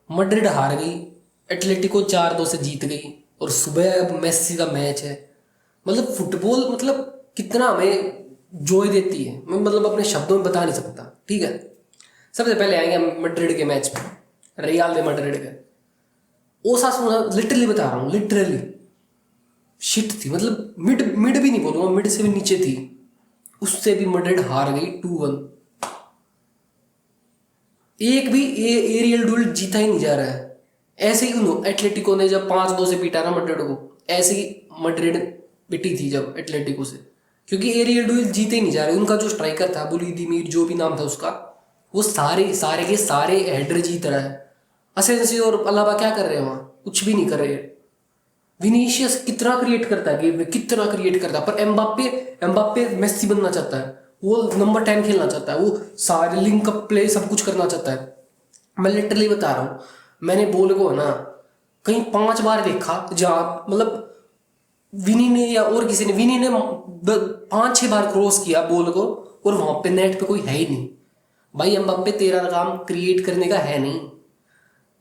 Madrid हार गई, Atletico 4-2 से जीत गई, और सुबह अब मेसी का मैच है। मतलब फुटबॉल मतलब कितना हमें जॉय देती है, मैं मतलब अपने शब्दों में बता नहीं सकता। ठीक है, सबसे पहले आएंगे हम मैड्रिड के मैच पे, रियल दे मैड्रिड के। ओसासुना, लिटरली बता रहा हूँ, लिटरली शिट थी, मतलब मिड मिड भी नहीं बोलूंगा, मिड से भी नीचे थी। उससे भी मैड्रिड हार गई 2-1। एक भी एरियल डुएल जीता ही नहीं जा रहा है। ऐसे ही उन्होंने एटलेटिको ने जब 5-2 से पीटा ना मैड्रिड को, ऐसे ही मैड्रिड पिटी थी जब एटलेटिको से, क्योंकि एरियल डुएल जीते ही नहीं जा रहे। उनका जो स्ट्राइकर था बुलीदीमीर, जो भी नाम था उसका, वो सारे सारे के सारे हेडर जीत रहा है। असेंसियो और अलावा क्या कर रहे हैं वहाँ? कुछ भी नहीं कर रहे। विनीशियस कितना क्रिएट करता है गेम में, कितना क्रिएट करता है, पर एम्बाप्पे, एम्बाप्पे मेसी बनना चाहता है, वो नंबर 10 खेलना चाहता है, वो सारे लिंक अप प्ले सब कुछ करना चाहता है। मैं लिटरली बता रहा हूँ, मैंने बॉल को है ना कहीं 5 बार देखा, जहाँ मतलब विनी ने या और किसी ने, विनी ने 5-6 बार क्रॉस किया बॉल को, और वहां पे नेट पे कोई है ही नहीं। भाई एम्बाप्पे, तेरा काम क्रिएट करने का है नहीं,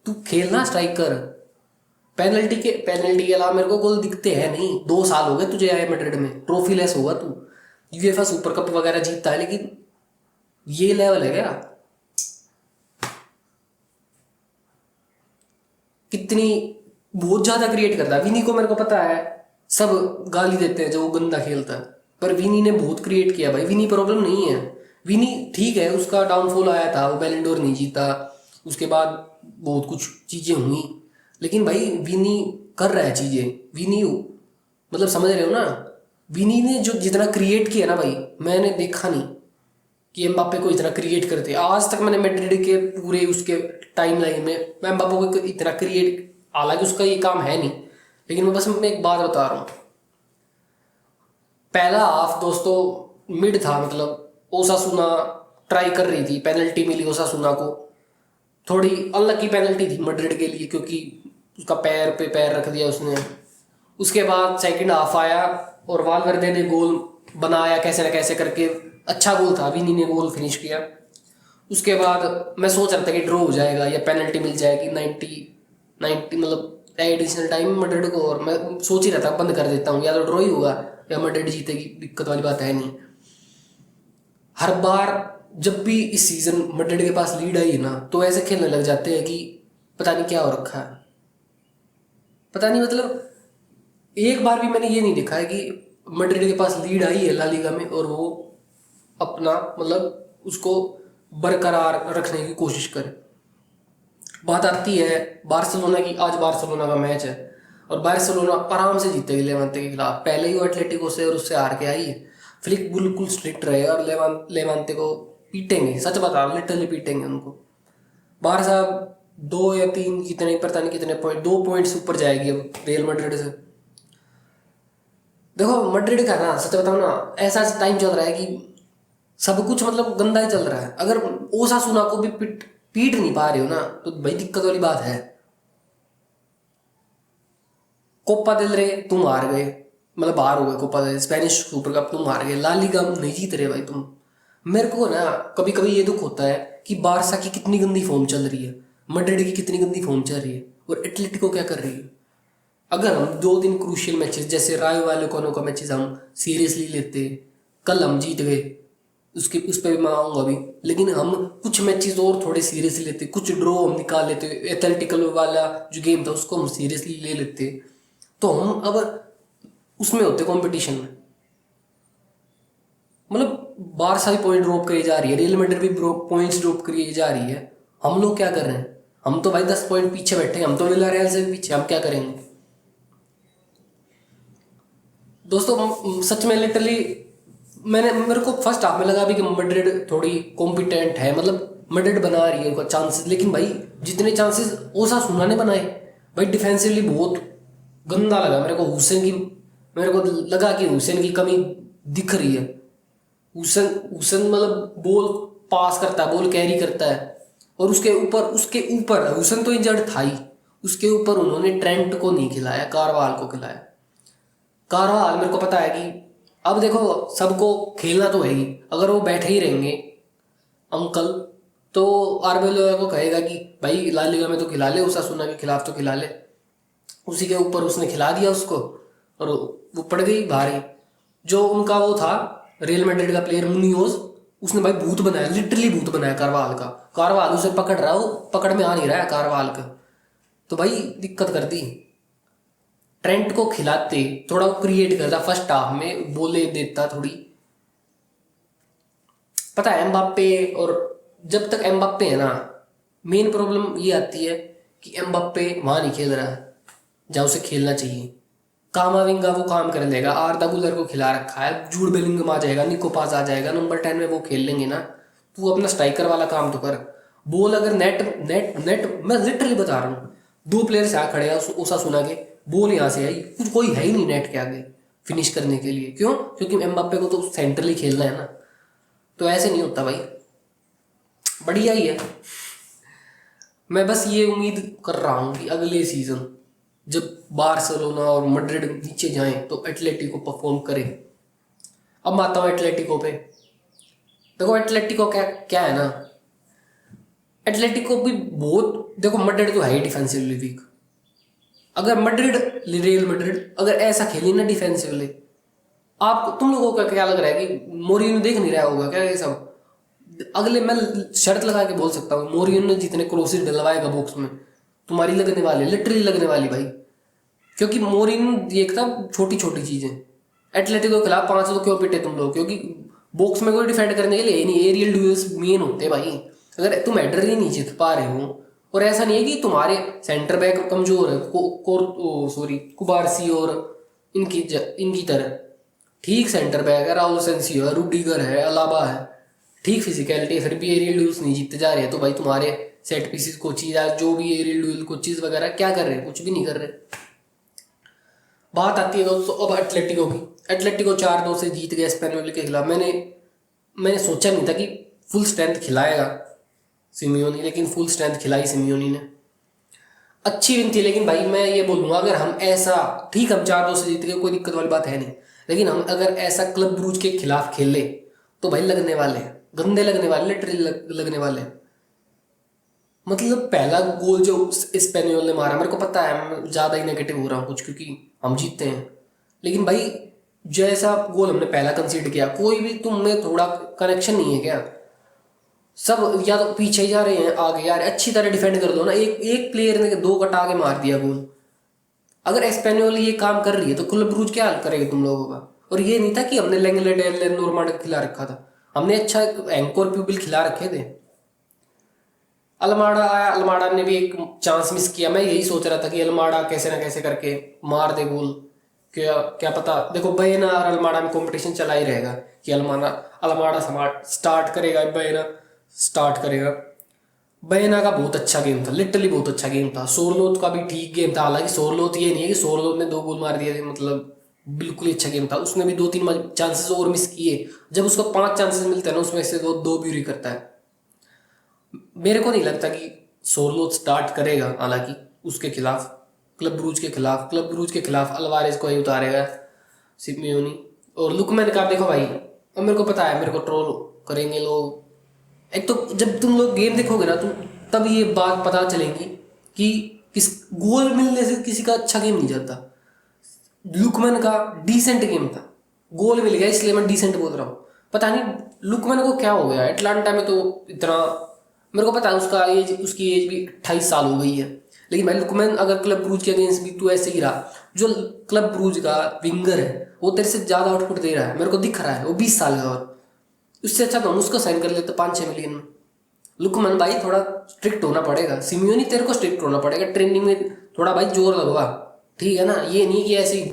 तू खेलना स्ट्राइकर। पेनल्टी के अलावा मेरे को गोल दिखते हैं नहीं। 2 साल हो गए तुझे आए मैड्रिड में, ट्रॉफी लेस होगा तू, यूएफए सुपर कप वगैरह जीतता है, लेकिन ये लेवल है क्या? कितनी बहुत ज्यादा क्रिएट करता है विनी को, मेरे को पता है। सब गाली देते हैं जो वो गंदा खेलता है, पर विनी ने बहुत क्रिएट किया भाई। विनी प्रॉब्लम नहीं है, विनी ठीक है, उसका डाउनफॉल आया था, वो बैलेंडोर नहीं जीता, उसके बाद बहुत कुछ चीजें हुई, लेकिन भाई विनी कर रहा है चीजें। विनी मतलब समझ रहे हो ना, विनी ने जो जितना क्रिएट किया ना भाई, मैंने देखा नहीं कि एम्बाप्पे को इतना क्रिएट करते। आज तक मैंने मैड्रिड के पूरे उसके टाइम लाइन में मैं एम्बाप्पे को इतना क्रिएट, हालांकि उसका ये काम है नहीं, लेकिन मैं बस मैं एक बात बता रहा हूँ। पहला हाफ दोस्तों मिड था, मतलब ओसासुना ट्राई कर रही थी, पेनल्टी मिली ओसासुना को, थोड़ी अनलकी पेनल्टी थी मैड्रिड के लिए, क्योंकि उसका पैर पे पैर रख दिया उसने। उसके बाद सेकंड हाफ आया और वालवर्दे ने गोल बनाया कैसे ना कैसे करके, अच्छा गोल था, विनी ने गोल फिनिश किया। उसके बाद मैं सोच रहा था कि ड्रॉ हो जाएगा या पेनल्टी मिल जाएगी 90 मतलब एडिशनल टाइम में मैड्रिड को, और मैं सोच ही रहा था बंद कर देता हूँ, या तो ड्रॉ ही होगा या मैड्रिड जीतेगी, दिक्कत वाली बात है नहीं। हर बार जब भी इस सीजन मैड्रिड के पास लीड आई है ना, तो ऐसे खेलने लग जाते हैं कि पता नहीं क्या हो रखा है, पता नहीं, मतलब एक बार भी मैंने ये नहीं देखा है कि मैड्रिड के पास लीड आई है ला लीगा में और वो अपना मतलब उसको बरकरार रखने की कोशिश करे। बात आती है बार्सिलोना की, आज बार्सिलोना का मैच है और बार्सिलोना आराम से जीतेगी लेवांते के खिलाफ। पहले ही वो एटलेटिको से और उससे हार के आई है। फ्लिक बिल्कुल स्ट्रिक्ट रहे और लेवांते को पीटेंगे, सच बता रहा हूँ, लिटरली पीटेंगे उनको। बारसा 2 या 3 कितने पता नहीं कितने पॉइंट, 2 पॉइंट्स ऊपर जाएगी अब रियल मैड्रिड से। देखो मैड्रिड का ना, सच बताऊँ ना, ऐसा टाइम चल रहा है कि सब कुछ मतलब गंदा ही चल रहा है। अगर ओसासुना को भी पीट पीट नहीं पा रहे हो ना, तो भाई दिक्कत वाली बात है। कोपा दिल रे तुम हार गए, मतलब बाहर हो गए कोपा दिल, स्पेनिश सुपर कप तुम हार गए, ला लीगा नहीं जीत रहे भाई तुम। मेरे को ना कभी कभी ये दुख होता है कि बारसा की कितनी गंदी फॉर्म चल रही है, मैड्रिड की कितनी गंदी फॉर्म चल रही है, और एटलेटिको क्या कर रही है। अगर हम 2 दिन क्रूशियल मैचेस जैसे रायो वालेकानो का मैचेस हम सीरियसली लेते, कल हम जीत गए, उसके उस पर भी मैं आऊँगा अभी, लेकिन हम कुछ मैचेस और थोड़े सीरियसली लेते, कुछ ड्रॉ हम निकाल लेते, एथलेटिकल वाला जो गेम था उसको हम सीरियसली ले लेते, तो हम अब उसमें होते कंपटीशन में। मतलब बारसा भी पॉइंट ड्रॉप करी जा रही है, रियल मैड्रिड भी पॉइंट्स ड्रॉप करी जा रही है। हम लोग क्या कर रहे हैं? हम तो भाई 10 पॉइंट पीछे बैठे हैं, हम तो विला से भी पीछे, हम क्या करेंगे दोस्तों? सच में लिटरली मेरे को फर्स्ट हाफ में लगा भी कि मैड्रिड थोड़ी कॉम्पिटेंट है, मतलब मैड्रिड बना रही है उनका चांसेस, लेकिन भाई जितने चांसेस ओसासुना ने बनाए भाई, डिफेंसिवली बहुत गंदा लगा मेरे को। हुसैन की, मेरे को लगा कि हुसैन की कमी दिख रही है। हुसैन हुसैन मतलब बॉल पास करता है, बॉल कैरी करता है, और उसके ऊपर हुसैन तो इंजर्ड था ही, उसके ऊपर उन्होंने ट्रेंट को नहीं खिलाया, कारवाल को खिलाया। कारवाल मेरे को पता है कि अब देखो सबको खेलना तो है ही, अगर वो बैठे ही रहेंगे अंकल, तो आर्बेलो को कहेगा कि भाई ला लीगा में तो खिला ले, ओसासुना के खिलाफ तो खिला ले। उसी के ऊपर उसने खिला दिया उसको और वो पड़ गई भारी। जो उनका वो था रियल मैड्रिड का प्लेयर मुनियोज, उसने भाई भूत बनाया, लिटरली भूत बनाया कारवाल का। कारवाल उसे पकड़ रहा हो, पकड़ में आ नहीं रहा है कारवाल का, तो भाई दिक्कत कर दी। ट्रेंट को खिलाते, थोड़ा वो क्रिएट करता फर्स्ट हाफ में, बोले देता थोड़ी। पता है एम्बाप्पे, और जब तक एम्बाप्पे है ना, मेन प्रॉब्लम ये आती है कि एम्बाप्पे वहां नहीं खेल रहा है जहाँ उसे खेलना चाहिए। कामाविंगा वो काम कर लेगा, आर्दा गुलर को खिला रखा है, जूड बेलिंगम आ जाएगा, निको पास आ जाएगा, नंबर 10 में वो खेल लेंगे ना। तू अपना स्ट्राइकर वाला काम तो कर। बॉल अगर नेट नेट नेट, मैं लिटरली बता रहा हूँ, 2 प्लेयर्स यहाँ खड़े हैं ओसासुना के, बॉल यहाँ से आई, कुछ कोई है ही नहीं नेट के आगे फिनिश करने के लिए। क्यों? क्योंकि एम्बाप्पे को तो सेंट्रली खेलना है ना। तो ऐसे नहीं होता भाई, बढ़िया ही है। मैं बस ये उम्मीद कर रहा हूँ कि अगले सीजन जब बार्सिलोना और मैड्रिड नीचे जाएं तो एटलेटिको परफॉर्म करे। अब मैं आता हूँ एटलेटिको पे। देखो एटलेटिको क्या क्या है ना, एटलेटिको भी बहुत, देखो मैड्रिड तो है ही डिफेंसिवली वीक। अगर मैड्रिड, रियल मैड्रिड अगर ऐसा खेली ना डिफेंसिवली, आप तुम लोगों का क्या लग रहा है कि मोरिनो देख नहीं रहा होगा क्या ये सब? अगले, मैं शर्त लगा के बोल सकता हूँ, मोरिनो ने जितने क्रॉसेस डलवाएगा बॉक्स में, तुम्हारी लगने वाली, लिटरली लगने वाली भाई। क्योंकि मोरिनो देखता छोटी छोटी चीजें। एटलेटिको के खिलाफ 5 तो क्यों पिटे तुम लोग? क्योंकि बॉक्स में कोई डिफेंड करने के लिए नहीं, एरियल ड्यूल्स मेन होते हैं भाई। अगर तुम हेडर ही नहीं जीत पा रहे हो, और ऐसा नहीं है कि तुम्हारे सेंटर बैक कमजोर है, कुबारसी और इनकी तरह ठीक सेंटर बैक है, राहुल सेंसियो है, रूडिगर है, अलाबा है, ठीक फिजिकलिटी, फिर भी एरियल ड्यूल्स नहीं जीतते जा रहे हैं। तो भाई तुम्हारे सेट पीसेस कोचीज, जो भी एरियल ड्यूल कोचीज वगैरह क्या कर रहे हैं? कुछ भी नहीं कर रहे। बात आती है दोस्तों अब एटलेटिको की। एटलेटिको 4-2 से जीत गया स्पेनियोली के खिलाफ। मैंने सोचा नहीं था कि फुल स्ट्रेंथ खिलाएगा सिमियोनी, लेकिन फुल स्ट्रेंथ खिलाई सिमियोनी ने। अच्छी विन थी, लेकिन भाई मैं ये बोलूँगा, अगर हम ऐसा, ठीक हम 4-2 से जीत गए, कोई दिक्कत वाली बात है नहीं, लेकिन हम अगर ऐसा क्लब ब्रूज के खिलाफ खेले तो भाई लगने वाले हैं, गंदे लगने वाले, लिटरली लगने वाले हैं। मतलब पहला गोल जो स्पेनियोल ने मारा, मेरे को पता है मैं ज़्यादा ही नेगेटिव हो रहा हूँ कुछ, क्योंकि हम जीतते हैं, लेकिन भाई जैसा गोल हमने पहला कंसीडर किया, कोई भी तुम में थोड़ा कनेक्शन नहीं है क्या? सब या तो पीछे ही जा रहे हैं, आगे यार अच्छी तरह डिफेंड कर दो ना। एक प्लेयर ने 2 कटा के मार दिया गोल। अगर एस्पेनियोल ये काम कर रही है तो क्लब ब्रूज क्या हाल करेगा तुम लोगों का? और ये नहीं था कि हमने लेंगले नॉर्मांड खिला रखा था, हमने अच्छा एंकोर प्यूपिल खिला रखे थे। अलमाड़ा आया, अलमाड़ा ने भी एक चांस मिस किया। मैं यही सोच रहा था कि अलमाड़ा कैसे ना कैसे करके मार दे गोल, क्या क्या पता। देखो बैना और अलमाड़ा में कंपटीशन चला ही रहेगा कि अलमाड़ा स्टार्ट करेगा, बैना स्टार्ट करेगा। बैना का बहुत अच्छा गेम था, लिटरली बहुत अच्छा गेम था। सोरलोथ का भी ठीक गेम था, हालांकि सोरलोथ ये नहीं है कि सोरलोथ ने 2 गोल मार दिए थे, मतलब बिल्कुल ही अच्छा गेम था। उसने भी 2-3 चांसेस और मिस किए। जब उसको 5 चांसेस मिलते हैं ना, उसमें से 2 ब्यूरी करता है। मेरे को नहीं लगता कि सोरलोथ स्टार्ट करेगा, हालांकि उसके खिलाफ, क्लब ब्रूज के खिलाफ अल्वारेज को ही उतारेगा सिमियोनी। और लुकमैन का देखो भाई, अब मेरे को पता है मेरे को ट्रोल करेंगे लोग। एक तो जब तुम लोग गेम देखोगे ना, तुम तब ये बात पता चलेगी कि किस गोल मिलने से किसी का अच्छा गेम नहीं जाता। लुकमैन का डिसेंट गेम था, गोल मिल गया इसलिए मैं डिसेंट बोल रहा हूँ। पता नहीं लुकमैन को क्या हो गया, एटलांटा में तो इतना, मेरे को पता है उसकी एज भी 28 साल हो गई है, लेकिन भाई लुकमैन अगर क्लब ब्रूज के अगेंस्ट भी तू ऐसे ही रहा, जो क्लब ब्रूज का विंगर है वो तेरे से ज़्यादा आउटपुट दे रहा है, मेरे को दिख रहा है। वो 20 साल का, और उससे अच्छा तो हम उसको साइन कर लेते 5-6 मिलियन में। लुकमैन भाई थोड़ा स्ट्रिक्ट होना पड़ेगा, सिमियोनी तेरे को स्ट्रिक्ट होना पड़ेगा, ट्रेनिंग में थोड़ा भाई जोर लगवा, ठीक है ना? ये नहीं कि ऐसे